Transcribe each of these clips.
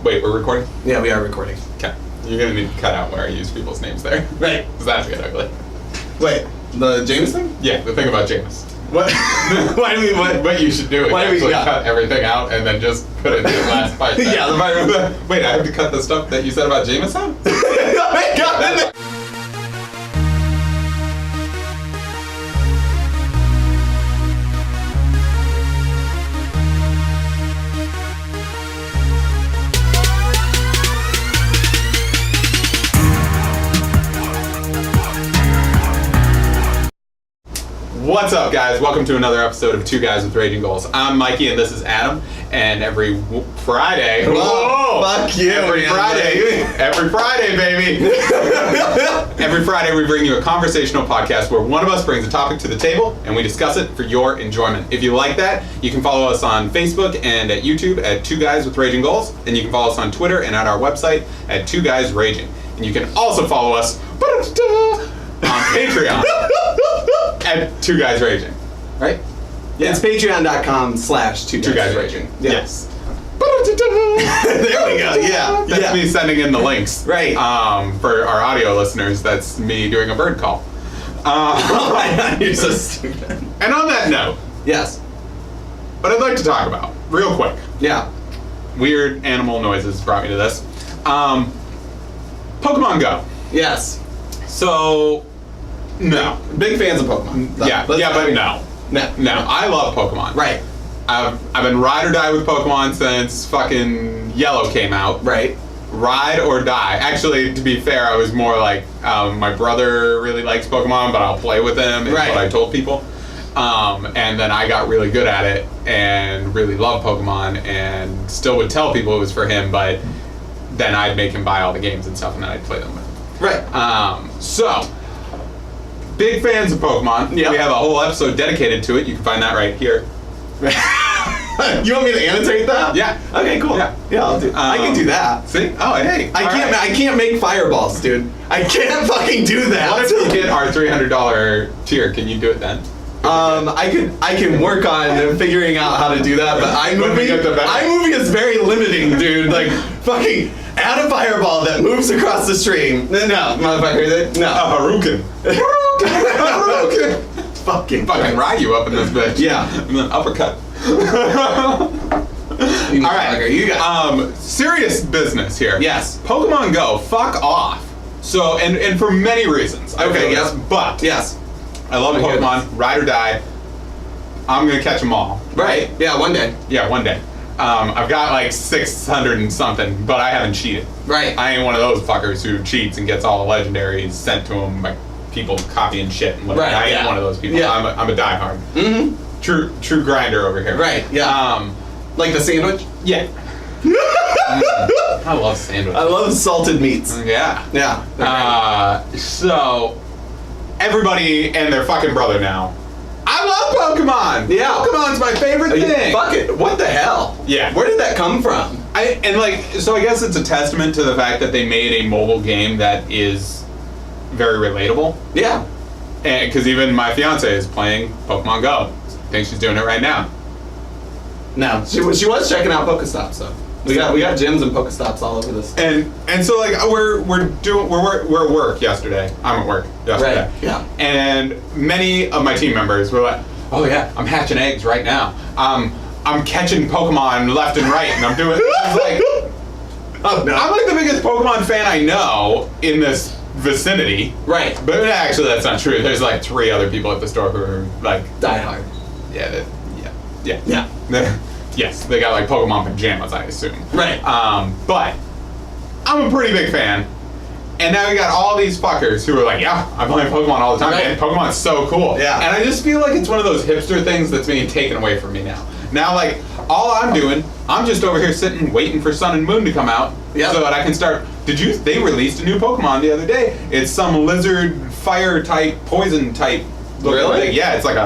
Wait, we're recording? Yeah, we are recording. Okay. You're gonna need to cut out where I use people's names there. Right. Because that's get ugly. Wait, the Jameson? Yeah, the thing about Jameis. What? Why do we? What you should do is Why do we- actually yeah. cut everything out and then just put it in the last part. Yeah, the part. Wait, I have to cut the stuff that you said about Jameis out? Oh my God! What's up, guys? Welcome to another episode of Two Guys with Raging Goals. I'm Mikey and this is Adam. And every Friday, Fuck you, every man. Friday, baby. Every Friday, we bring you a conversational podcast where one of us brings a topic to the table and we discuss it for your enjoyment. If you like that, you can follow us on Facebook and at YouTube at Two Guys with Raging Goals, and you can follow us on Twitter and at our website at Two Guys Raging. And you can also follow us on Patreon at Two Guys Raging, right? Yeah. It's patreon.com/2 Guys Raging. Yeah. Yes. There we go. Yeah. That's yeah. me sending in the links. Right. For our audio listeners, that's me doing a bird call. Oh my God, you're so stupid. And on that note, Yes. what I'd like to talk about, real quick, Yeah. weird animal noises brought me to this. Pokemon Go. Yes. So, no. Big fans of Pokemon. Yeah, but no. No. I love Pokemon. Right. I've been ride or die with Pokemon since fucking Yellow came out. Right. Ride or die. Actually, to be fair, I was more like, my brother really likes Pokemon, but I'll play with him, is Right. what I told people. And then I got really good at it and really loved Pokemon and still would tell people it was for him, but then I'd make him buy all the games and stuff and then I'd play them with him. Right. So, big fans of Pokemon. Yep. We have a whole episode dedicated to it. You can find that right here. You want me to annotate that? Yeah. Okay, cool. Yeah. I'll do. I can do that. See? Oh, hey. I can't make fireballs, dude. I can't fucking do that. What if you hit our $300 tier? Can you do it then? I can work on figuring out how to do that, but When we get the best. iMovie is very limiting, dude. Like, fucking add a fireball that moves across the stream. No, motherfucker. No. A Haruken. Haruken. Fucking Ride you up in this bitch. Yeah. And then uppercut. All right, you got. Serious business here. Yes. Pokemon Go, fuck off. So, and for many reasons. I Okay, feel yes. this, but Yes. I love My Pokemon, ride or die. I'm gonna catch them all. Right. Yeah. One day. Yeah, one day. I've got like 600 and something, but I haven't cheated. Right. I ain't one of those fuckers who cheats and gets all the legendaries sent to him by people copying shit and whatever. Right, I ain't yeah. one of those people. Yeah. I'm a diehard. Mm-hmm. True grinder over here. Right. Yeah. Like the sandwich. Yeah. I love sandwiches. I love salted meats. Yeah. Yeah. So everybody and their fucking brother now. I love Pokemon. Yeah. Pokemon's my favorite thing. Fuck it. What the hell? Yeah. Where did that come from? So I guess it's a testament to the fact that they made a mobile game that is very relatable. Yeah. And because even my fiance is playing Pokemon Go. I think she's doing it right now. No, she was checking out Pokestops though. We got gyms and Pokestops all over this. And so like we're at work yesterday. I'm at work yesterday. Right. Yeah. And many of my team members were like, "Oh yeah, I'm hatching eggs right now. I'm catching Pokemon left and right, and I'm doing." It's like, Oh no. I'm like the biggest Pokemon fan I know in this vicinity. Right. But actually, that's not true. There's like 3 other people at the store who are like Die hard. Yeah. Yeah. Yes, they got like Pokemon pajamas, I assume. Right. But I'm a pretty big fan. And now you got all these fuckers who are like, yeah, I'm playing Pokemon all the time, Right. man. Pokemon's so cool. Yeah. And I just feel like it's one of those hipster things that's being taken away from me now. Now, like, all I'm doing, I'm just over here sitting, waiting for Sun and Moon to come out. Yep. So that I can start. They released a new Pokemon the other day. It's some lizard, fire type, poison type looking Really? thing. Yeah, it's like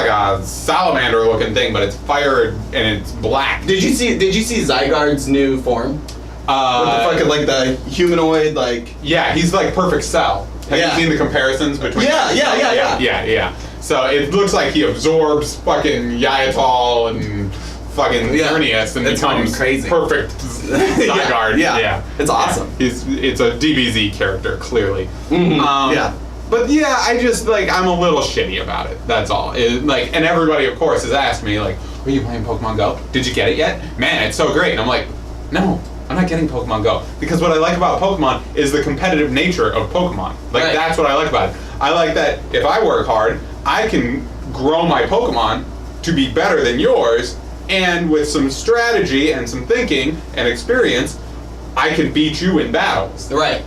a salamander looking thing, but it's fire and it's black. Did you see Zygarde's new form? With the fucking like the humanoid like. Yeah, he's like Perfect Cell. Have Yeah. you seen the comparisons between? Yeah. So it looks like he absorbs fucking Yaital and fucking Xerneas and it's becomes crazy. perfect Zygarde. Yeah. It's awesome. It's a DBZ character, clearly. Yeah. But yeah, I just like I'm a little shitty about it. That's all. And everybody, of course, has asked me like, "Are you playing Pokemon Go? Did you get it yet? Man, it's so great." And I'm like, "No, I'm not getting Pokemon Go because what I like about Pokemon is the competitive nature of Pokemon. Like that's what I like about it. I like that if I work hard, I can grow my Pokemon to be better than yours, and with some strategy and some thinking and experience, I can beat you in battles." Right.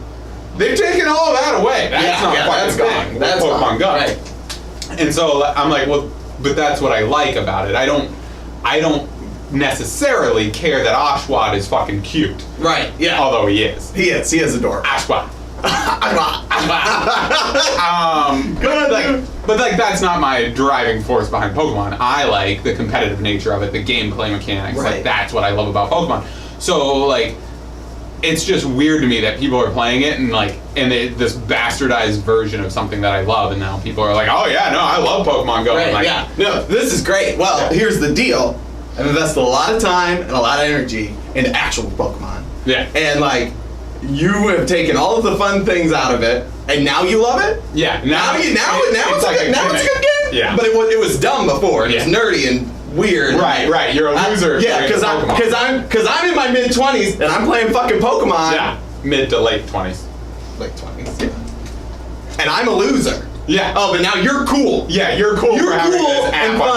They've taken all of that away. That's not fucking thing with Pokemon Go. Right. And so I'm like, well, but that's what I like about it. I don't necessarily care that Oshawott is fucking cute. Right. Yeah. Although he is. He is. He is adorable. Oshawott. Good. But that's not my driving force behind Pokemon. I like the competitive nature of it, the gameplay mechanics. Right. Like that's what I love about Pokemon. So like, it's just weird to me that people are playing it and this bastardized version of something that I love, and now people are like, "Oh yeah, no, I love Pokemon Go." Right. I'm like, Yeah. No, this is great. Well, here's the deal. I've invested a lot of time and a lot of energy into actual Pokemon. Yeah. And you have taken all of the fun things out of it, and now you love it. Yeah. Now it's a good game. Yeah. But it was dumb before. And it's nerdy and weird. Right. You're a loser. Yeah, because I'm in my mid-20s and I'm playing fucking Pokemon. Yeah. Mid to late 20s. Late 20s. Yeah. And I'm a loser. Yeah. Oh, but now you're cool. Yeah, you're cool. You're for having cool this app and on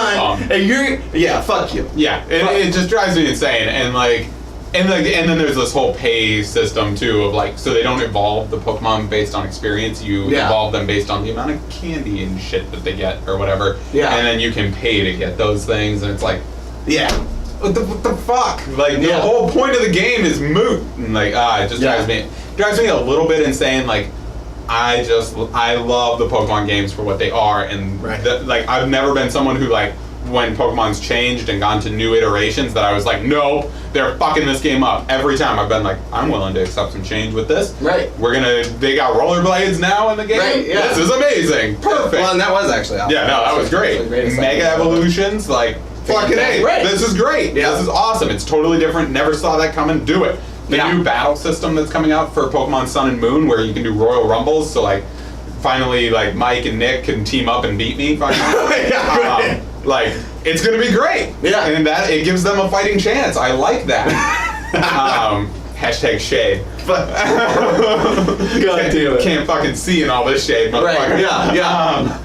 your fun, phone. fuck you. Yeah, it just drives me insane, and then there's this whole pay system too of so they don't evolve the Pokemon based on experience. You evolve them based on the amount of candy and shit that they get or whatever. Yeah. And then you can pay to get those things, and it's like, yeah. What the fuck? The whole point of the game is moot, and it just drives me a little bit insane. I love the Pokemon games for what they are, and I've never been someone who when Pokemon's changed and gone to new iterations that I was like, no, they're fucking this game up. Every time I've been like, I'm willing to accept some change with this. Right. They got rollerblades now in the game. Right, yeah. This is amazing. Perfect. Well, and that was actually awesome. Yeah, no, that was great. Mega evolutions, fucking A. Right. This is great. Yeah. This is awesome. It's totally different. Never saw that coming. Do it. The new battle system that's coming out for Pokemon Sun and Moon, where you can do Royal Rumbles, so finally Mike and Nick can team up and beat me finally. It's gonna be great. Yeah. And that it gives them a fighting chance. I like that. Hashtag shade. God damn it. Can't fucking see in all this shade, motherfucker. Right. Yeah.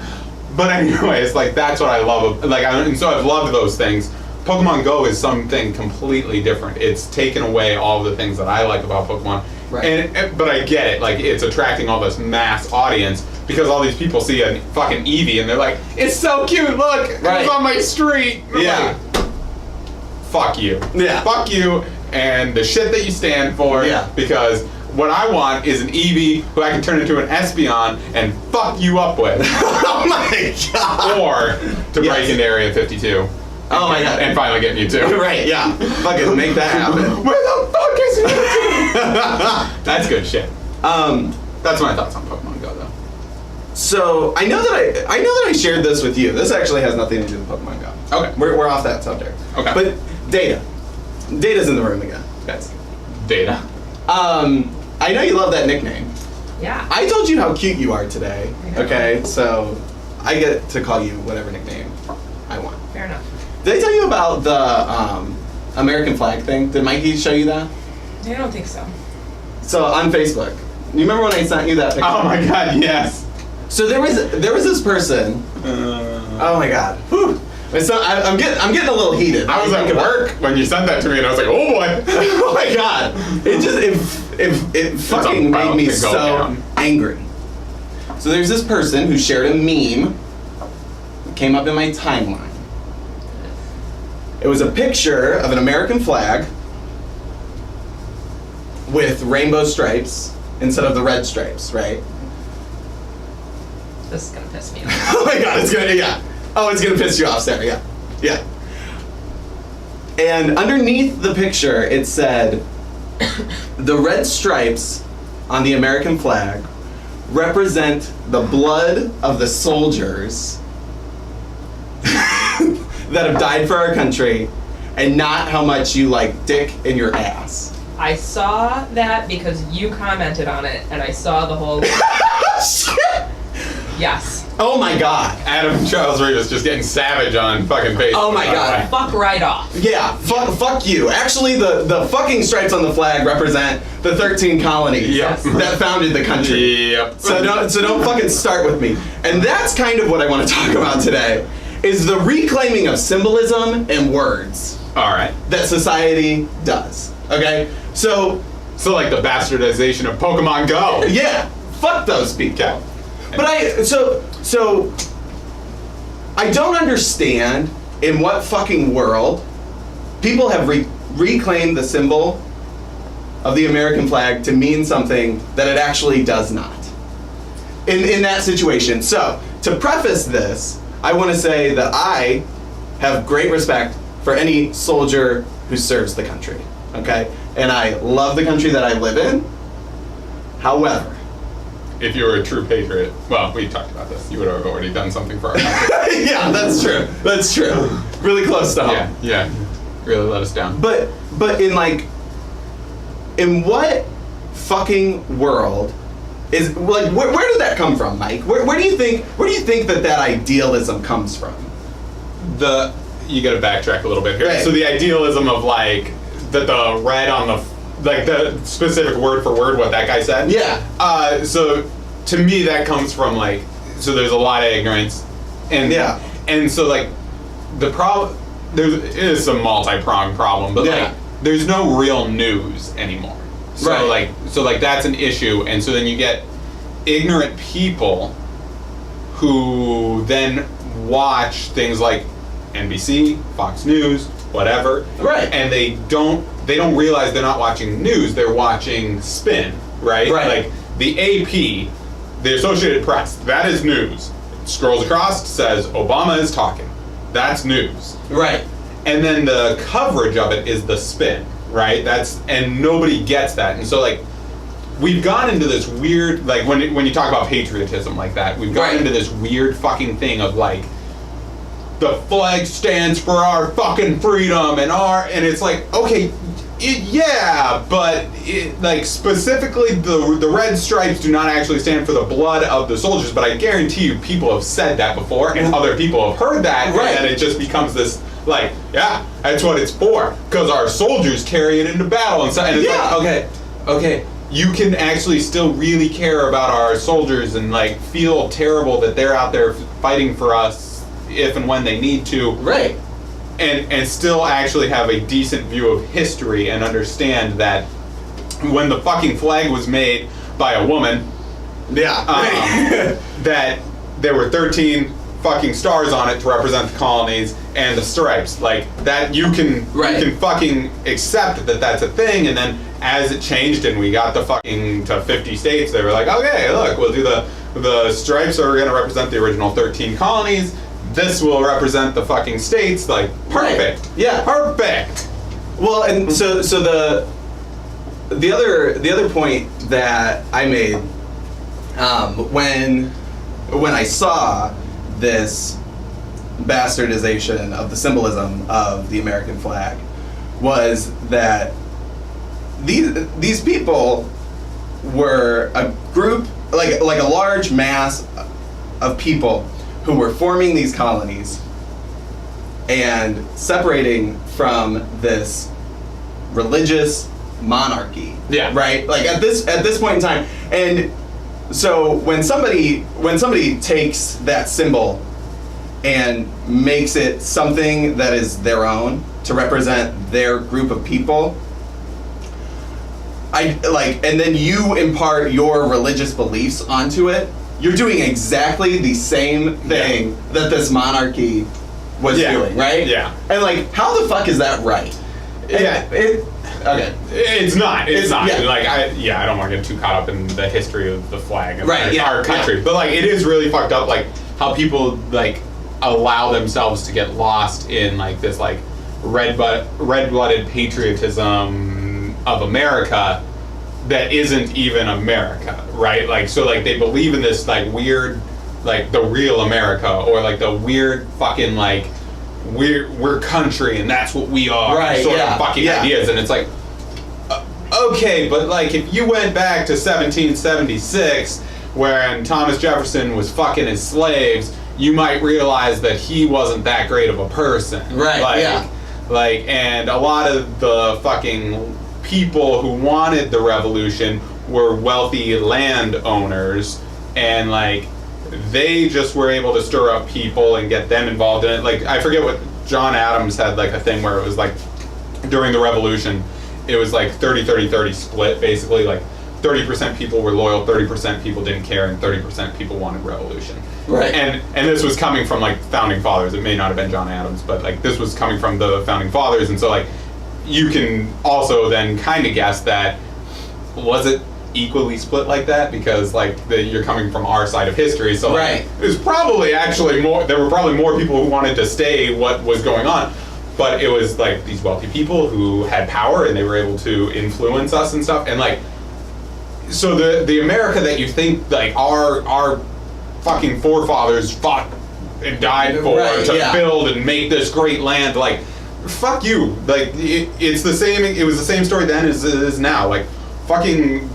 But anyways, that's what I love. And so I've loved those things. Pokemon Go is something completely different. It's taken away all the things that I like about Pokemon. Right. But I get it. It's attracting all this mass audience because all these people see a fucking Eevee and they're like, it's so cute, look, it's on my street. Yeah. Fuck you. Yeah. Fuck you and the shit that you stand for. Yeah. Because what I want is an Eevee who I can turn into an Espeon and fuck you up with. Oh my god. Or to break into Area 52. Oh my god. And finally get Mewtwo. Right, yeah. Fucking make that happen. Where the fuck is Mewtwo? That's good shit. That's my thoughts on Pokemon Go, though. So I know that I shared this with you. This actually has nothing to do with Pokemon Go. Okay. We're off that subject. Okay. But Data's in the room again, guys. Data. I know you love that nickname. Yeah. I told you how cute you are today. Okay, so I get to call you whatever nickname I want. Fair enough. Did I tell you about the American flag thing? Did Mikey show you that? I don't think so. So on Facebook, you remember when I sent you that picture? Oh my god, yes. So there was this person. Oh my god. Whew. I'm getting a little heated. I was at work when you sent that to me, and I was like, oh boy. Oh my god. It fucking made me so angry. So there's this person who shared a meme that came up in my timeline. It was a picture of an American flag with rainbow stripes instead of the red stripes, right? This is gonna piss me off. Oh my god, it's gonna piss you off, Sarah, yeah. And underneath the picture, it said, the red stripes on the American flag represent the blood of the soldiers that have died for our country and not how much you like dick in your ass. I saw that because you commented on it, and I saw the whole. Yes. Oh my god. Adam Charles Reed is just getting savage on fucking Facebook. Oh my by the God. way. Fuck right off. Yeah, fuck you. Actually, the fucking stripes on the flag represent the 13 colonies Yep. that founded the country. Yep. So don't fucking start with me. And that's kind of what I want to talk about today, is the reclaiming of symbolism and words All right. that society does. Okay? So, So like the bastardization of Pokemon Go. yeah, fuck those people. Okay. But so I don't understand in what fucking world people have reclaimed the symbol of the American flag to mean something that it actually does not. In that situation. So, to preface this, I want to say that I have great respect for any soldier who serves the country. Okay? And I love the country that I live in. However, If you were a true patriot, well, we talked about this. You would have already done something for our country. yeah, that's true. That's true. Really close to home. Yeah. Really let us down. But in what fucking world is like where did that come from, Mike? Where do you think that idealism comes from? You got to backtrack a little bit here. Right. So the idealism of like the red on the the specific word for word what that guy said. Yeah. So to me that comes from like, so there's a lot of ignorance, and Yeah. and so like the problem it is a multi-pronged problem, but Yeah. like there's no real news anymore. So Right. like that's an issue, and so then you get ignorant people who then watch things like NBC, Fox News, whatever. Right. And they don't realize they're not watching news, they're watching spin, right? Right. Like the AP, the Associated Press, that is news. It scrolls across, says Obama is talking. That's news. Right. And then the coverage of it is the spin, right? And nobody gets that. And so like we've gone into this weird, like when you talk about patriotism like that, we've gone Right. into this weird fucking thing of like the flag stands for our fucking freedom and it's like, okay, but like specifically the red stripes do not actually stand for the blood of the soldiers, but I guarantee you people have said that before and other people have heard that, Right. and then it just becomes this like, yeah, that's what it's for, because our soldiers carry it into battle and stuff, and it's Yeah. like, okay, you can actually still really care about our soldiers and like feel terrible that they're out there fighting for us if and when they need to, Right. and still actually have a decent view of history and understand that when the fucking flag was made by a woman, Yeah. that there were 13 fucking stars on it to represent the colonies and the stripes, like that you can Right. you can fucking accept that that's a thing. And then as it changed and we got the fucking to 50 states, they were like, okay, look, we'll do the stripes are going to represent the original 13 colonies, this will represent the fucking states, like perfect. Right. Yeah. Perfect. Well, and so the other point that I made when I saw this bastardization of the symbolism of the American flag was that these people were a group, like a large mass of people who were forming these colonies and separating from this religious monarchy. Yeah. Right? Like at this point in time. And so when somebody takes that symbol and makes it something that is their own to represent their group of people, and then you impart your religious beliefs onto it, you're doing exactly the same thing that this monarchy was doing, right? Yeah. And like, how the fuck is that right? Yeah. Okay. It's not. It's not. Yeah. Like I don't want to get too caught up in the history of the flag and Right, yeah, our country. yeah. But like it is really fucked up, like how people like allow themselves to get lost in like this like red-blooded patriotism of America that isn't even America, right? Like so like they believe in this like weird, like the real America, or like the weird fucking like we're country and that's what we are, Right, sort yeah, of fucking yeah. ideas, and it's like, okay, but like if you went back to 1776 when Thomas Jefferson was fucking his slaves, you might realize that he wasn't that great of a person. Right, Like, yeah. Like, and a lot of the fucking people who wanted the revolution were wealthy landowners, and like they just were able to stir up people and get them involved in it. Like, I forget what John Adams had, like a thing where it was like during the revolution, it was like 30-30-30 split, basically. Like 30% people were loyal, 30% people didn't care, and 30% people wanted revolution. Right. And this was coming from like founding fathers. It may not have been John Adams, but like this was coming from the founding fathers, and so like you can also then kind of guess that, was it equally split like that, because like you're coming from our side of history, so like, Right. there's probably actually more. There were probably more people who wanted to stay what was going on, but it was like these wealthy people who had power and they were able to influence us and stuff, and like so the America that you think like our fucking forefathers fought and died for Right, to yeah. build and make this great land, like fuck you. Like it's the same. It was the same story then as it is now. Like fucking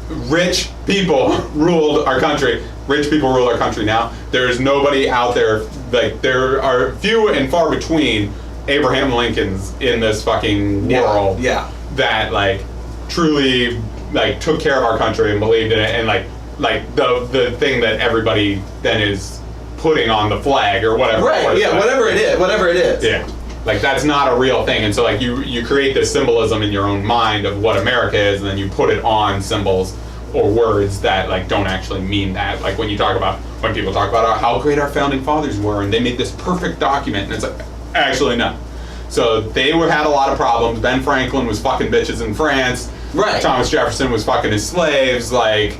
rich people ruled our country. Rich people rule our country now. There's nobody out there, like there are few and far between Abraham Lincolns in this fucking world Yeah. that like truly like took care of our country and believed in it, and like the thing that everybody then is putting on the flag or whatever. Right. Yeah. Whatever it is. Whatever it is. Yeah. Like that's not a real thing, and so like you create this symbolism in your own mind of what America is, and then you put it on symbols or words that like don't actually mean that. Like when people talk about how great our founding fathers were and they made this perfect document, and it's like actually no. So they had a lot of problems. Ben Franklin was fucking bitches in France. Right. Thomas Jefferson was fucking his slaves. Like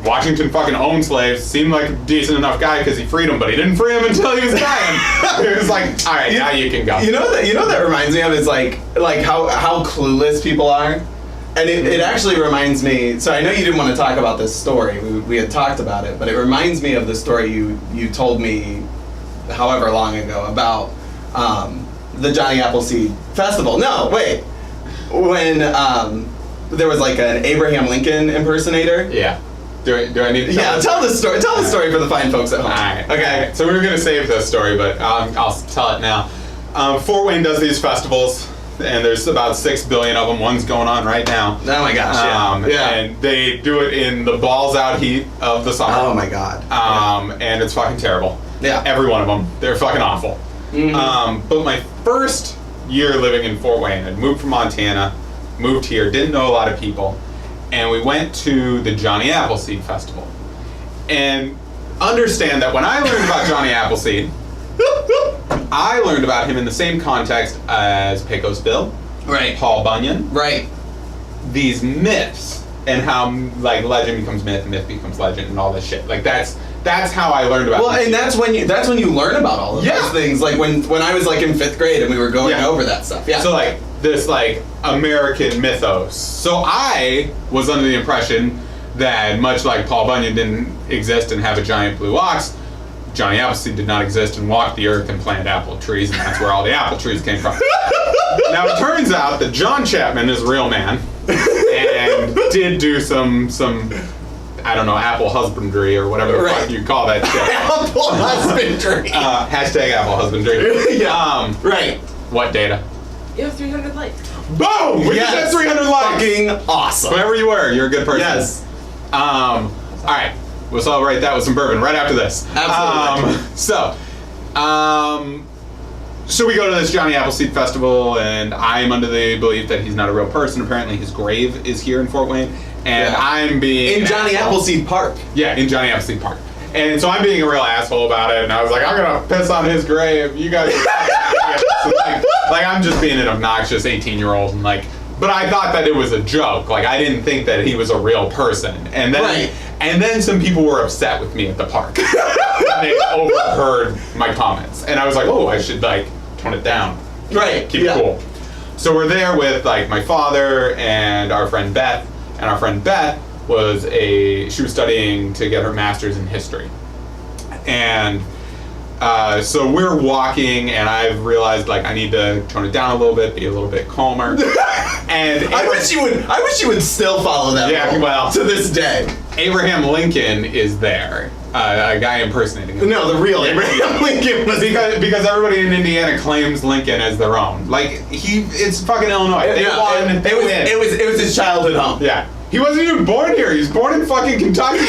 Washington fucking owned slaves. Seemed like a decent enough guy because he freed them, but he didn't free them until he was dying. It was like, all right, now you can go. You know that reminds me of is like how clueless people are, and it actually reminds me. So I know you didn't want to talk about this story. We had talked about it, but it reminds me of the story you told me, however long ago, about the Johnny Appleseed Festival. No, wait, when there was like an Abraham Lincoln impersonator. Yeah. Do I need to Yeah, tell the story. Tell the story for the fine folks at home. Alright. Okay. So we were going to save this story, but I'll tell it now. Fort Wayne does these festivals, and there's about 6 billion of them. One's going on right now. Oh my gosh. Yeah. And they do it in the balls out heat of the summer. Oh my god. And it's fucking terrible. Yeah. Every one of them. They're fucking awful. Mhm. But my first year living in Fort Wayne, I'd moved from Montana, moved here, didn't know a lot of people, and we went to the Johnny Appleseed Festival. And understand that when I learned about Johnny Appleseed, I learned about him in the same context as Pecos Bill, Right. Paul Bunyan, Right. these myths, and how like legend becomes myth, myth becomes legend, and all this shit. Like that's how I learned about. Well, these and people. that's when you learn about all of Yeah. those things. Like when I was like in 5th grade and we were going Yeah. over that stuff. Yeah. So like this like American mythos. So I was under the impression that much like Paul Bunyan didn't exist and have a giant blue ox, Johnny Appleseed did not exist and walked the earth and planted apple trees, and that's where all the apple trees came from. Now it turns out that John Chapman is a real man and did do some I don't know, apple husbandry or whatever the Right. fuck you call that shit. Apple husbandry. Hashtag apple husbandry. Yeah. Right. What data? You have 300 likes. Boom! We just had 300 likes! Fucking awesome. Whoever you were, you're a good person. Yes. All right. We'll celebrate that with some bourbon right after this. Absolutely. So we go to this Johnny Appleseed Festival, and I'm under the belief that he's not a real person. Apparently, his grave is here in Fort Wayne, and Yeah. I'm being In an Johnny asshole. Appleseed Park. Yeah, in Johnny Appleseed Park. And so I'm being a real asshole about it, and I was like, I'm gonna piss on his grave. You guys are like I'm just being an obnoxious 18-year-old, and like, but I thought that it was a joke. Like I didn't think that he was a real person. And then Right. and then some people were upset with me at the park. They overheard my comments, and I was like, oh, I should like tone it down. Right. Keep it cool. So we're there with like my father and our friend Beth, and our friend Beth she was studying to get her master's in history, and So we're walking, and I've realized like I need to tone it down a little bit, be a little bit calmer. And I wish you would still follow that. Yeah, rule well. to this day. Abraham Lincoln is there, a guy impersonating him. No, the real Abraham Lincoln was Because everybody in Indiana claims Lincoln as their own. Like it's fucking Illinois. They won. They win. It was his childhood home. Yeah. He wasn't even born here. He was born in fucking Kentucky.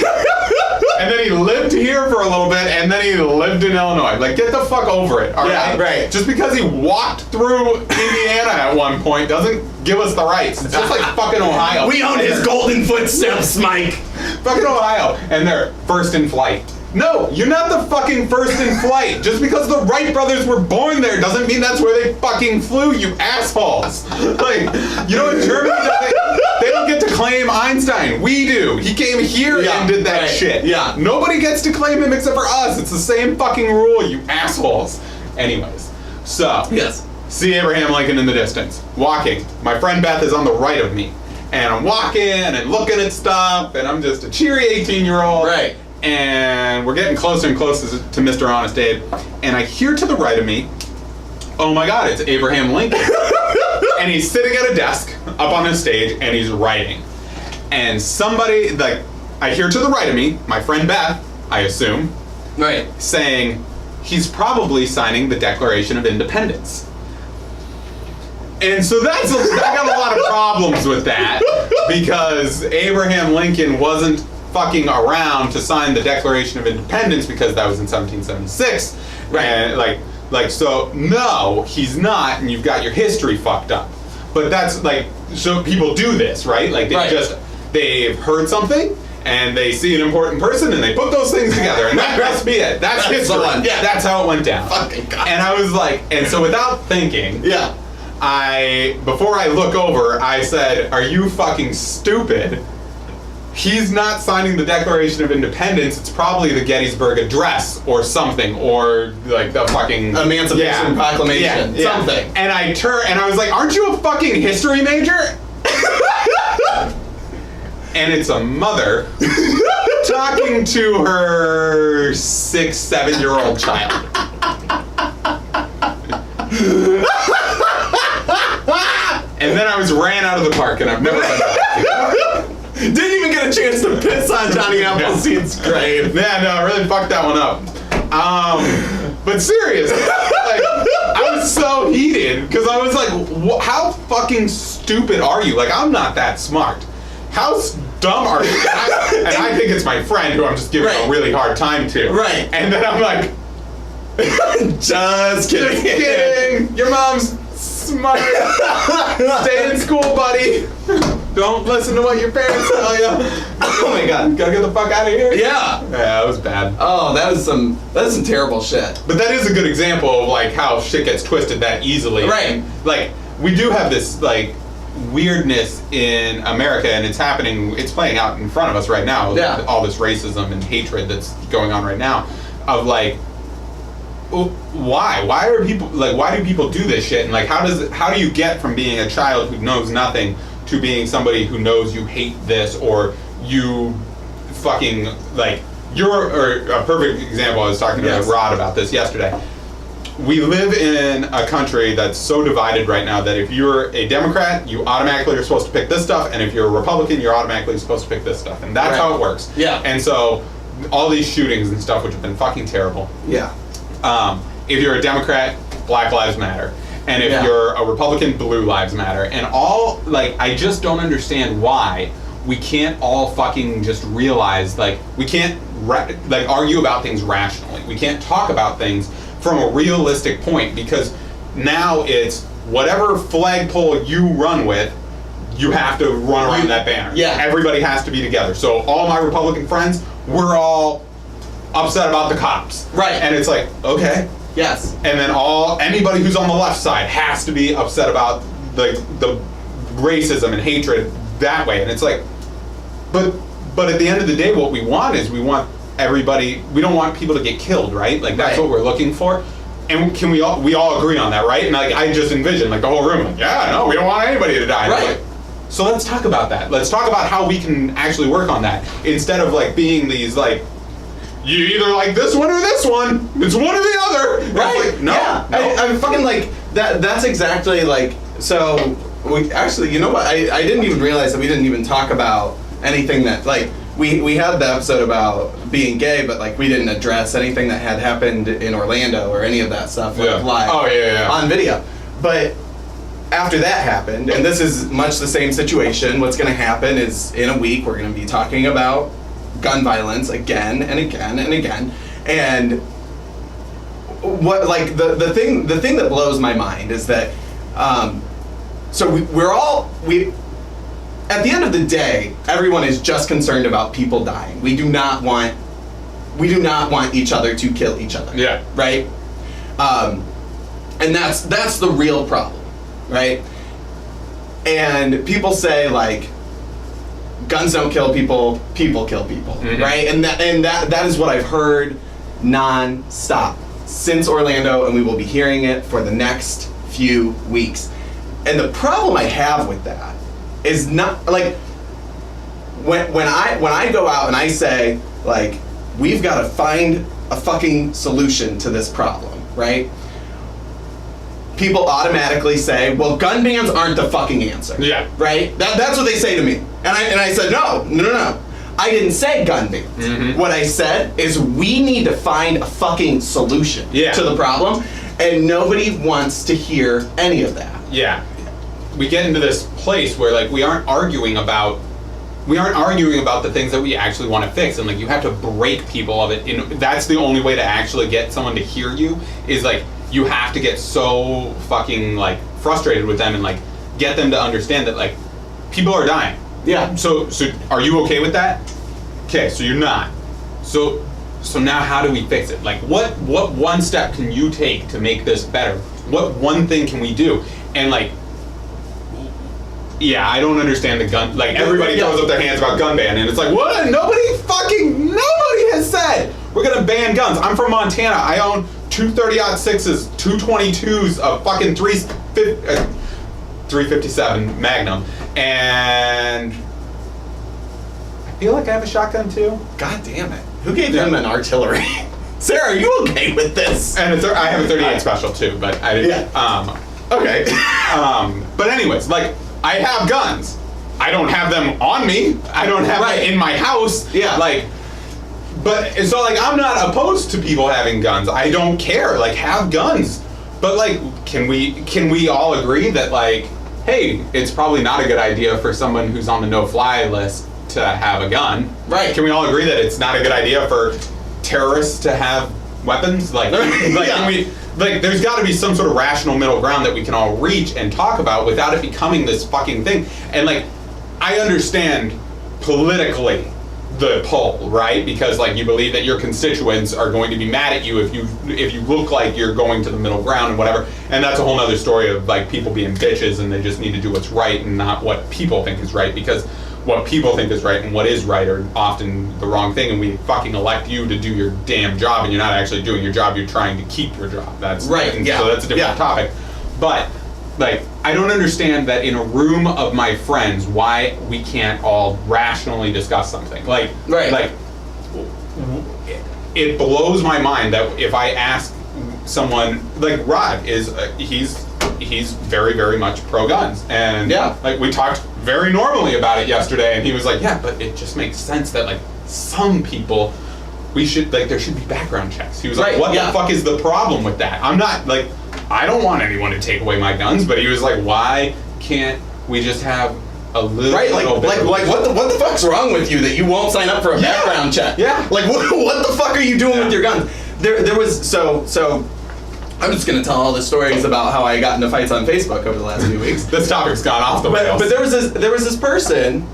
And then he lived here for a little bit, and then he lived in Illinois. Like, get the fuck over it, all right? Yeah, right. Just because he walked through Indiana at one point doesn't give us the rights. It's just like fucking Ohio. We own his golden footsteps, Mike. Fucking Ohio, and they're first in flight. No, you're not the fucking first in flight. Just because the Wright brothers were born there doesn't mean that's where they fucking flew, you assholes. Like, you know, in Germany, they don't get to claim Einstein. We do. He came here and did that shit. Yeah. Nobody gets to claim him except for us. It's the same fucking rule, you assholes. Anyways, so. Yes. See Abraham Lincoln in the distance, walking. My friend Beth is on the right of me. And I'm walking and looking at stuff, and I'm just a cheery 18-year-old. Right. And we're getting closer and closer to Mr. Honest Abe. And I hear to the right of me, oh my God, it's Abraham Lincoln. And he's sitting at a desk up on his stage, and he's writing. And somebody, like, I hear to the right of me, my friend Beth, I assume, Right. saying he's probably signing the Declaration of Independence. And so I got a lot of problems with that, because Abraham Lincoln wasn't fucking around to sign the Declaration of Independence because that was in 1776. Right. And so no, he's not, and you've got your history fucked up. But that's like, so people do this, right? Like they've heard something and they see an important person and they put those things together, and that must be it. That's history. Yeah. That's how it went down. Fucking God. And I was like, and so without thinking, Yeah. before I look over, I said, are you fucking stupid? He's not signing the Declaration of Independence. It's probably the Gettysburg Address or something, or like the fucking Emancipation Proclamation, something. And I and I was like, aren't you a fucking history major? And it's a mother talking to her 6-7-year-old child. And then I ran out of the park, and I've never been back. Didn't even get a chance to piss on Johnny Appleseed's grave. Yeah, no, I really fucked that one up. But seriously, like, I was so heated because I was like, how fucking stupid are you? Like, I'm not that smart. How dumb are you? And I think it's my friend who I'm just giving a really hard time to. Right. And then I'm like, Just kidding. just kidding. Your mom's smart. Stay in school, buddy. Don't listen to what your parents tell you. Oh my God. Gotta get the fuck out of here. Yeah. Yeah, that was bad. Oh, that's some terrible shit. But that is a good example of like how shit gets twisted that easily. Right. And, like, we do have this like weirdness in America, and it's happening. It's playing out in front of us right now. Yeah. All this racism and hatred that's going on right now. Of like, why? Why are people like? Why do people do this shit? And like, how do you get from being a child who knows nothing to being somebody who knows you hate this, or you fucking like or a perfect example. I was talking to Rod about this yesterday. We live in a country that's so divided right now that if you're a Democrat, you automatically are supposed to pick this stuff, and if you're a Republican, you're automatically supposed to pick this stuff, and that's how it works. Yeah. And so all these shootings and stuff, which have been fucking terrible. Yeah. If you're a Democrat, Black Lives Matter. And if Yeah. you're a Republican, Blue Lives Matter. And all, like, I just don't understand why we can't all fucking just realize, like, we can't, argue about things rationally. We can't talk about things from a realistic point, because now it's whatever flagpole you run with, you have to run around that banner. Yeah. Everybody has to be together. So all my Republican friends, we're all upset about the cops. Right. And it's like, okay. Yes. And then anybody who's on the left side has to be upset about the racism and hatred that way. And it's like, but at the end of the day, what we want is we don't want people to get killed, right? Like that's what we're looking for. And can we all agree on that, right? And like I just envisioned like the whole room, like, yeah, no, we don't want anybody to die. Right. Like, so let's talk about that. Let's talk about how we can actually work on that instead of like being these like you either like this one or this one. It's one or the other. Right? Like, no. Yeah. no. I'm fucking like that. That's exactly like. So we actually, you know what? I didn't even realize that we didn't even talk about anything that like we had the episode about being gay, but like we didn't address anything that had happened in Orlando or any of that stuff like, Yeah. live Oh, yeah. on video. But after that happened, and this is much the same situation, what's going to happen is in a week we're going to be talking about gun violence again and again and again. And what like the thing that blows my mind is that so we at the end of the day, everyone is just concerned about people dying. We do not want each other to kill each other. Yeah. Right? And that's the real problem, right? And people say like guns don't kill people, people kill people, right? And that is what I've heard non-stop since Orlando, and we will be hearing it for the next few weeks. And the problem I have with that is not like when I go out and I say like we've got to find a fucking solution to this problem, right? People automatically say, well, gun bans aren't the fucking answer. Yeah. Right? That's what they say to me. And I said, no. I didn't say gun bans. What I said is we need to find a fucking solution to the problem, and nobody wants to hear any of that. Yeah. We get into this place where like we aren't arguing about the things that we actually want to fix, and like you have to break people of it. And that's the only way to actually get someone to hear you is like you have to get so fucking like frustrated with them and like get them to understand that like people are dying. Yeah. So are you okay with that? Okay, so you're not. So now how do we fix it? Like what one step can you take to make this better? What one thing can we do? And like yeah, I don't understand the gun. Like everybody throws up their hands about gun ban, and it's like, what? Nobody has said we're gonna ban guns. I'm from Montana. I own 230-06s, 222s, a fucking 357 Magnum, and I feel like I have a shotgun too. God damn it! Who gave them an artillery? Sarah, are you okay with this? And I have a 38 special too, but I didn't. Yeah. Okay. But anyways, like. I have guns. I don't have them on me. I don't have them in my house. Yeah. Like, but so like I'm not opposed to people having guns. I don't care. Like have guns. But like, can we all agree that like, hey, it's probably not a good idea for someone who's on the no-fly list to have a gun. Right. Can we all agree that it's not a good idea for terrorists to have weapons? Like, can we? Like, there's got to be some sort of rational middle ground that we can all reach and talk about without it becoming this fucking thing. And like, I understand politically the pull, right? Because like you believe that your constituents are going to be mad at you if you look like you're going to the middle ground and whatever. And that's a whole nother story of like people being bitches and they just need to do what's right and not what people think is right, because what people think is right and what is right are often the wrong thing, and we fucking elect you to do your damn job and you're not actually doing your job, you're trying to keep your job. That's right. And so that's a different topic. But like, I don't understand that in a room of my friends why we can't all rationally discuss something. Like, like it blows my mind that if I ask someone like Rod is he's very, very much pro-guns, and like we talked very normally about it yesterday, and he was like, yeah, but it just makes sense that like some people we should like there should be background checks. He was like, what the fuck is the problem with that? I'm not like, I don't want anyone to take away my guns, but he was like, why can't we just have a little like bit what the fuck's wrong with you that you won't sign up for a background check? Yeah. Like what the fuck are you doing with your guns? There was so I'm just gonna tell all the stories about how I got into fights on Facebook over the last few weeks. This topic's gone off the rails. But there was this person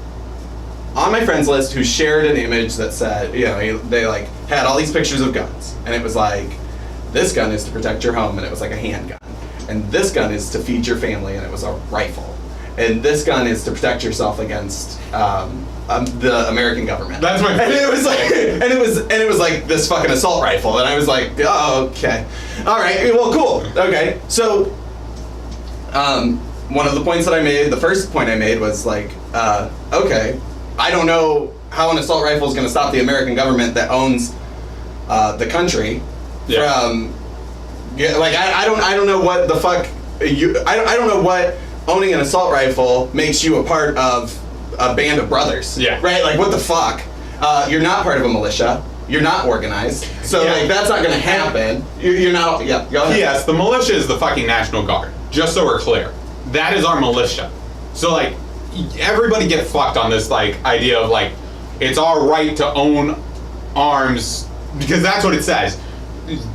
on my friends list who shared an image that said, you know, they like had all these pictures of guns, and it was like, this gun is to protect your home, and it was like a handgun, and this gun is to feed your family, and it was a rifle, and this gun is to protect yourself against the American government. That's my and it was like, and it was like this fucking assault rifle, and I was like, oh, okay, all right, well, cool, okay. So, one of the points that I made, the first point I made was like, okay, I don't know how an assault rifle is going to stop the American government that owns the country Yeah. from. Yeah, like I don't know what the fuck I don't know what owning an assault rifle makes you a part of a band of brothers. Yeah. Right? Like what the fuck? You're not part of a militia. You're not organized. So Yeah. like that's not gonna happen. You're not. Yeah. Go ahead. Yes, the militia is the fucking National Guard. Just so we're clear, that is our militia. So like, everybody get fucked on this like idea of like, it's our right to own arms because that's what it says.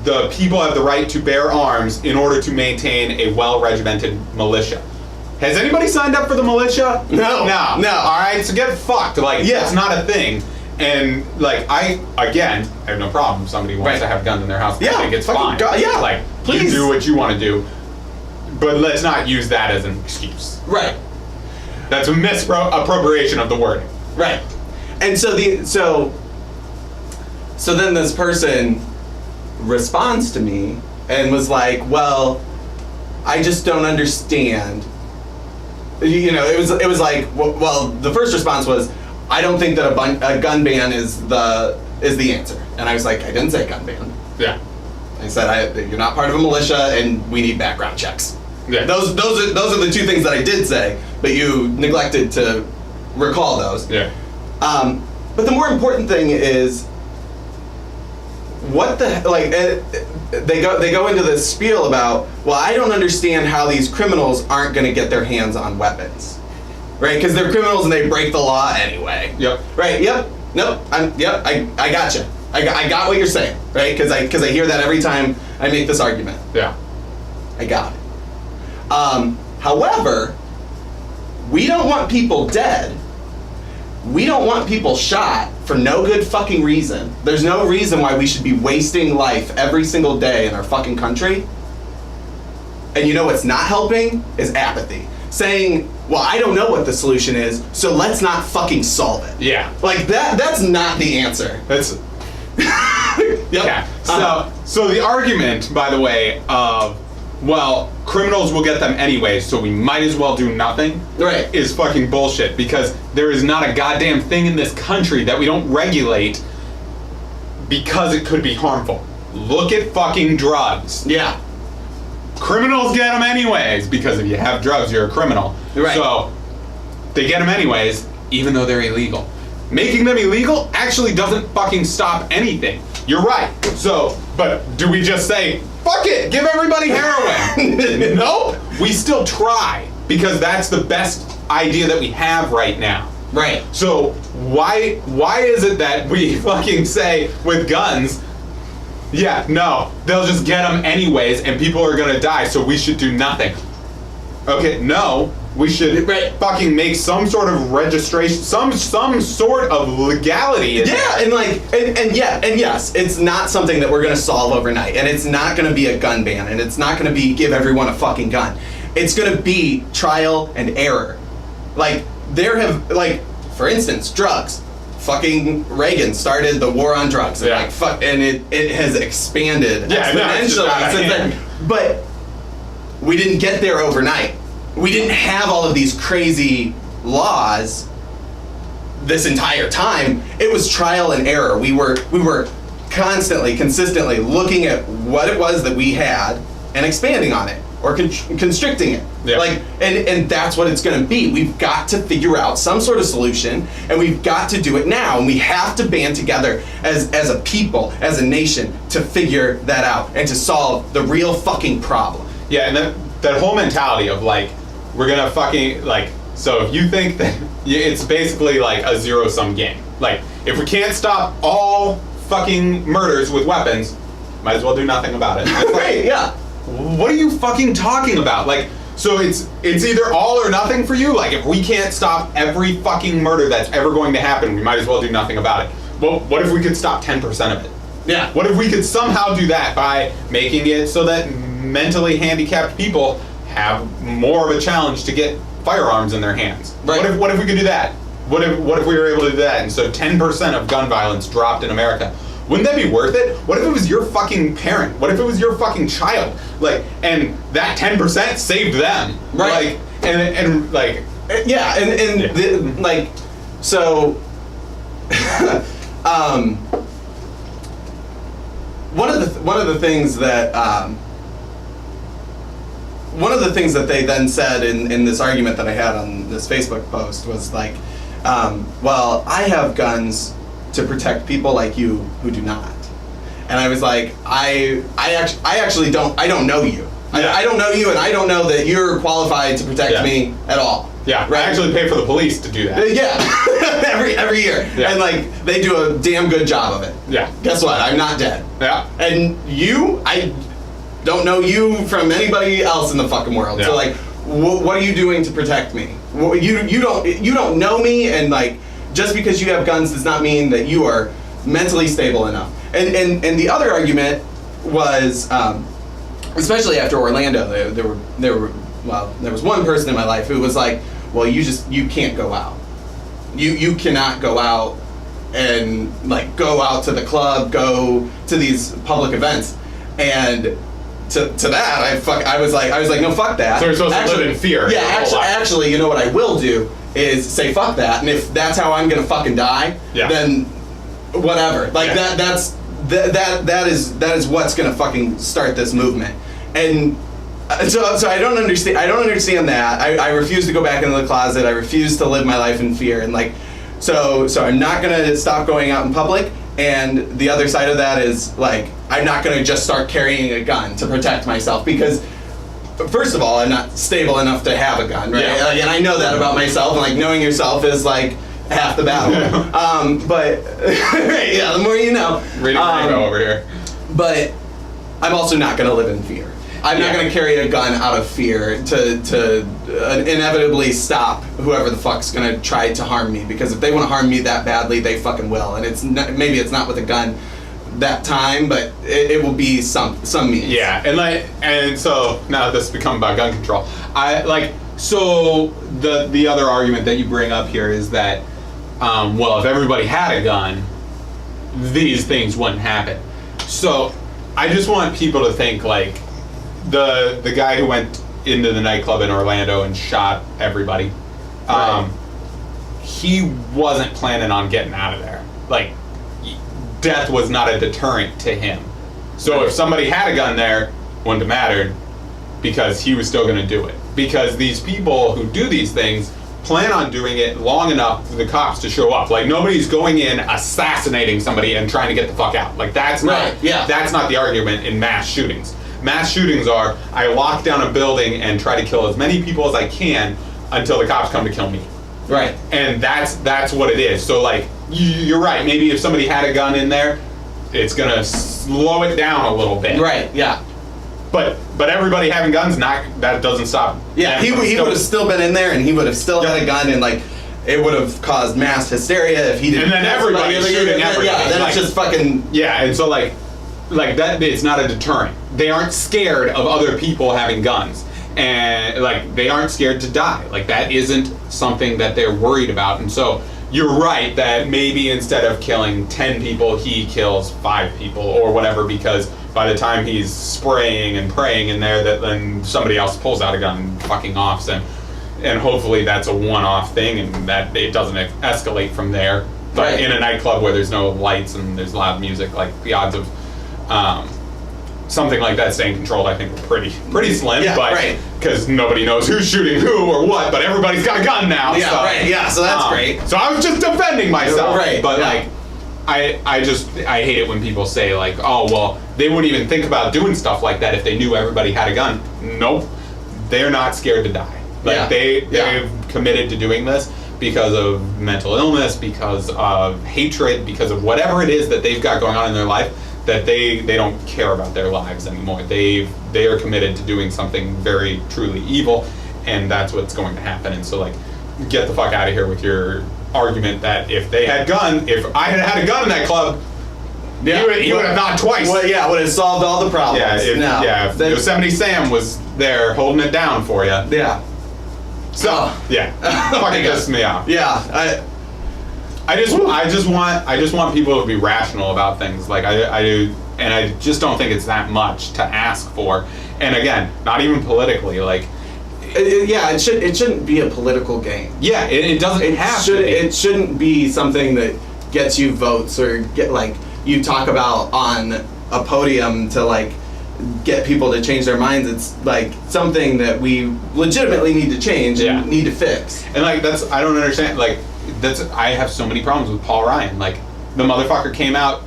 The people have the right to bear arms in order to maintain a well-regimented militia. Has anybody signed up for the militia? No. No. No. All right, so get fucked. Like, Yeah. it's not a thing. And like, I have no problem if somebody wants Right. to have guns in their house. Yeah, I think it's fucking fine. yeah, Like, please. you do what you want to do, but let's not use that as an excuse. Right. That's a misappropriation of the word. Right. And so so then this person responds to me and was like, "Well, I just don't understand." You know, it was like, well, the first response was, "I don't think that a gun ban is the answer." And I was like, "I didn't say gun ban. Yeah. I said you're not part of a militia, and we need background checks." Yeah. Those are the two things that I did say, but you neglected to recall those. Yeah. But the more important thing is, what the like? They go into this spiel about, well, I don't understand how these criminals aren't going to get their hands on weapons, right? Because they're criminals and they break the law anyway. Yep. Right. Yep. Nope. I got you. I got what you're saying, right? Because I hear that every time I make this argument. Yeah. I got it. However, we don't want people dead. We don't want people shot for no good fucking reason. There's no reason why we should be wasting life every single day in our fucking country. And you know what's not helping is apathy. Saying, well, I don't know what the solution is, so let's not fucking solve it. Yeah. Like that's not the answer. That's Yep. yeah. Uh-huh. So the argument, by the way, of well, criminals will get them anyway, so we might as well do nothing. Right. Is fucking bullshit because there is not a goddamn thing in this country that we don't regulate because it could be harmful. Look at fucking drugs. Yeah. Criminals get them anyways because if you have drugs, you're a criminal. Right. So they get them anyways, even though they're illegal. Making them illegal actually doesn't fucking stop anything. You're right. So, but do we just say, fuck it, give everybody heroin? Nope. We still try because that's the best idea that we have right now. Right. So why is it that we fucking say with guns, yeah, no, they'll just get them anyways and people are gonna die, so we should do nothing. Okay, no, we should fucking make some sort of registration, some sort of legality in Yeah, and like, and yes, it's not something that we're gonna solve overnight, and it's not gonna be a gun ban, and it's not gonna be give everyone a fucking gun. It's gonna be trial and error. Like, for instance, drugs. Fucking Reagan started the war on drugs, and and it has expanded exponentially since then. But we didn't get there overnight. We didn't have all of these crazy laws this entire time. It was trial and error. We were constantly, consistently looking at what it was that we had and expanding on it or constricting it. Yeah. Like, and that's what it's going to be. We've got to figure out some sort of solution, and we've got to do it now. And we have to band together as a people, as a nation, to figure that out and to solve the real fucking problem. Yeah, and that whole mentality of like, we're gonna fucking like, so if you think that it's basically like a zero-sum game. Like, if we can't stop all fucking murders with weapons, might as well do nothing about it. It's like, Right, yeah. what are you fucking talking about? Like, so it's either all or nothing for you? Like, if we can't stop every fucking murder that's ever going to happen, we might as well do nothing about it. Well, what if we could stop 10% of it? Yeah. What if we could somehow do that by making it so that mentally handicapped people have more of a challenge to get firearms in their hands? Right. What if we could do that? What if we were able to do that? And so 10% of gun violence dropped in America. Wouldn't that be worth it? What if it was your fucking parent? What if it was your fucking child? Like, and that 10% saved them. Right. Like, and like, yeah, and Yeah. like, so, one of the things that they then said in this argument that I had on this Facebook post was like, well, I have guns to protect people like you who do not. And I was like, I actually don't know you. Yeah. I don't know you, and I don't know that you're qualified to protect Yeah. me at all. Yeah, Right? I actually pay for the police to do that. Yeah, every year, Yeah. and like they do a damn good job of it. Yeah. Guess what? I'm not dead. Yeah. And you, I don't know you from anybody else in the fucking world. Yeah. So like, what are you doing to protect me? You don't know me, and like, just because you have guns does not mean that you are mentally stable enough. And the other argument was, especially after Orlando, there was one person in my life who was like, well, you can't go out. You cannot go out and like go out to the club, go to these public events, and to that I was like no, fuck that. So you're supposed to live in fear. Yeah, your whole life. actually, you know what I will do is say fuck that, and if that's how I'm gonna fucking die, Yeah. then whatever. Like Yeah. that is what's gonna fucking start this movement. And so I don't understand. I don't understand that. I refuse to go back into the closet. I refuse to live my life in fear. And like, so I'm not gonna stop going out in public. And the other side of that is like, I'm not gonna just start carrying a gun to protect myself because, first of all, I'm not stable enough to have a gun, right? Yeah. Like, and I know that about myself. And like, knowing yourself is like half the battle. But yeah, the more you know. Reading Rainbow over here. But I'm also not going to live in fear. I'm not Yeah. going to carry a gun out of fear to inevitably stop whoever the fuck's going to try to harm me. Because if they want to harm me that badly, they fucking will. And maybe it's not with a gun that time, but it will be some means. Yeah, and so now this has become about gun control. So the other argument that you bring up here is that, well, if everybody had a gun, these things wouldn't happen. So I just want people to think like the guy who went into the nightclub in Orlando and shot everybody. Right. He wasn't planning on getting out of there. Like, death was not a deterrent to him. So if somebody had a gun there, wouldn't have mattered because he was still going to do it. Because these people who do these things plan on doing it long enough for the cops to show up. Like, nobody's going in assassinating somebody and trying to get the fuck out. Like, that's Right, yeah. That's not the argument in mass shootings. Mass shootings are, I lock down a building and try to kill as many people as I can until the cops come to kill me. Right. And that's what it is. So like, you're right. Maybe if somebody had a gun in there, it's gonna slow it down a little bit. Right. Yeah. But everybody having guns, that doesn't stop. Yeah. them He from would still- have still been in there, and he would have still had a gun, and like, it would have caused mass hysteria if he didn't. And then everybody's shooting everybody. Yeah. Then Like- it's just fucking. Yeah, and so like that, it's not a deterrent. They aren't scared of other people having guns, and like they aren't scared to die. Like that isn't something that they're worried about. And so you're right that maybe instead of killing 10 people, he kills 5 people or whatever, because by the time he's spraying and praying in there, that then somebody else pulls out a gun and fucking offs him. And hopefully that's a one-off thing and that it doesn't escalate from there. But Right. in a nightclub where there's no lights and there's loud music, like the odds of something like that staying controlled, I think, are pretty slim. Yeah, but right. because nobody knows who's shooting who or what, but everybody's got a gun now. Yeah. so, Right. Yeah. So that's great. So I was just defending myself. Right, But yeah. like, I hate it when people say like, oh well, they wouldn't even think about doing stuff like that if they knew everybody had a gun. Nope, they're not scared to die. Like Yeah. they've Yeah. committed to doing this because of mental illness, because of hatred, because of whatever it is that they've got going on in their life, that they don't care about their lives anymore. They are committed to doing something very truly evil, and that's what's going to happen. And so like, get the fuck out of here with your argument that if they had if I had a gun in that club, he would have not twice. Well, yeah, would have solved all the problems. Yeah, if Then- Yosemite Sam was there holding it down for you. Yeah. So Oh. yeah, fucking pisses me off. Yeah. I just want people to be rational about things. Like I do, and I just don't think it's that much to ask for. And again, not even politically. Like, It shouldn't be a political game. yeah, it doesn't have to be. It shouldn't be something that gets you votes or get like you talk about on a podium to like get people to change their minds. It's like something that we legitimately need to change Yeah. and need to fix. And like I don't understand. Like I have so many problems with Paul Ryan. Like the motherfucker came out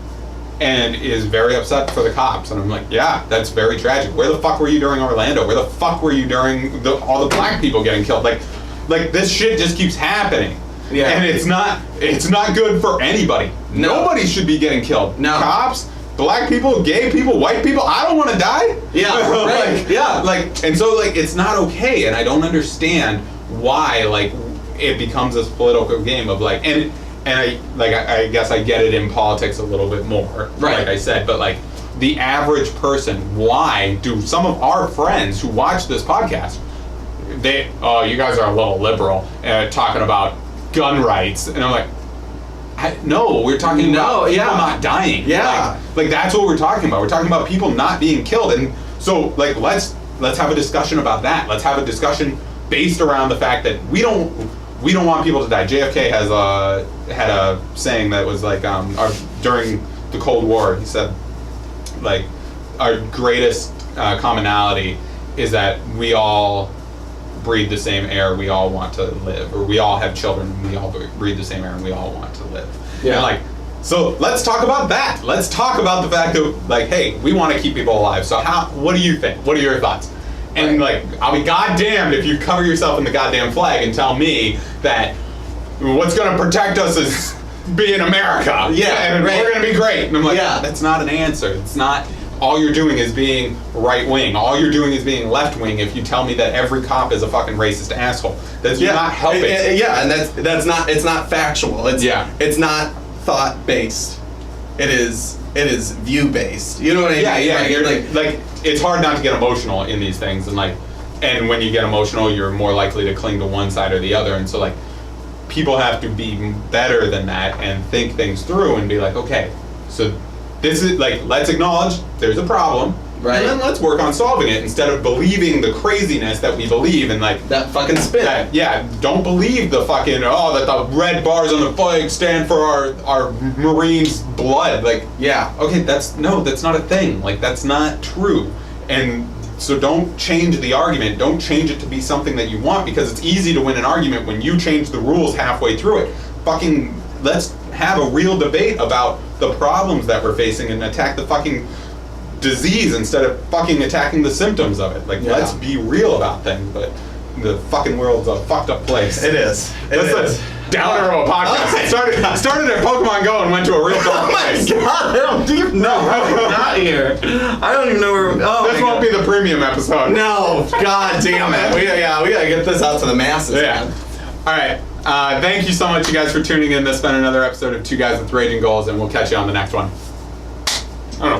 and is very upset for the cops, and I'm like, yeah, that's very tragic. Where the fuck were you during Orlando? Where the fuck were you during all the black people getting killed? Like this shit just keeps happening. Yeah. And it's not good for anybody. No. Nobody should be getting killed. No. Cops, black people, gay people, white people. I don't want to die. Yeah, right. Yeah. Like, and so like it's not okay, and I don't understand why like it becomes this political game of like and I guess I get it in politics a little bit more, Right. like I said, but like the average person, why do some of our friends who watch this podcast, you guys are a little liberal, talking about gun rights, and I'm like, no, we're talking about people not dying. Yeah. Like that's what we're talking about. We're talking about people not being killed, and so like let's have a discussion about that. Let's have a discussion based around the fact that we don't want people to die. JFK had a saying that was like during the Cold War, he said like our greatest commonality is that we all breathe the same air, we all want to live, or we all have children, we all breathe the same air, and we all want to live. Yeah. And like, so let's talk about that. Let's talk about the fact that like, hey, we want to keep people alive. So what do you think? What are your thoughts? And like, I'll be goddamned if you cover yourself in the goddamn flag and tell me that what's going to protect us is being America. Yeah, and right. we're going to be great. And I'm like, Yeah. that's not an answer. It's not. All you're doing is being right wing. All you're doing is being left wing. If you tell me that every cop is a fucking racist asshole, that's not helping. And that's not. It's not factual. It's not thought based. It is view based. You know what I mean? Yeah. Like, You're like it's hard not to get emotional in these things, and when you get emotional, you're more likely to cling to one side or the other. And so like, people have to be better than that and think things through and be like, okay, so this is like, let's acknowledge there's a problem, Right. and then let's work on solving it instead of believing the craziness that we believe and like that fucking spin. don't believe the fucking that the red bars on the flag stand for our Marines' blood. Like, Yeah. okay, that's not a thing. Like, that's not true. And so don't change the argument. Don't change it to be something that you want, because it's easy to win an argument when you change the rules halfway through it. Fucking let's have a real debate about the problems that we're facing and attack the fucking disease instead of fucking attacking the symptoms of it. Like, Yeah. let's be real about things, but the fucking world's a fucked up place. It is. That's a downer of a podcast. Started at Pokemon Go and went to a real dark place. God, I don't even know how we got here. I don't even know where. Oh, This won't be the premium episode. No, god damn it. We gotta get this out to the masses. Yeah. Man. All right. Thank you so much, you guys, for tuning in. This has been another episode of Two Guys with Raging Goals, and we'll catch you on the next one.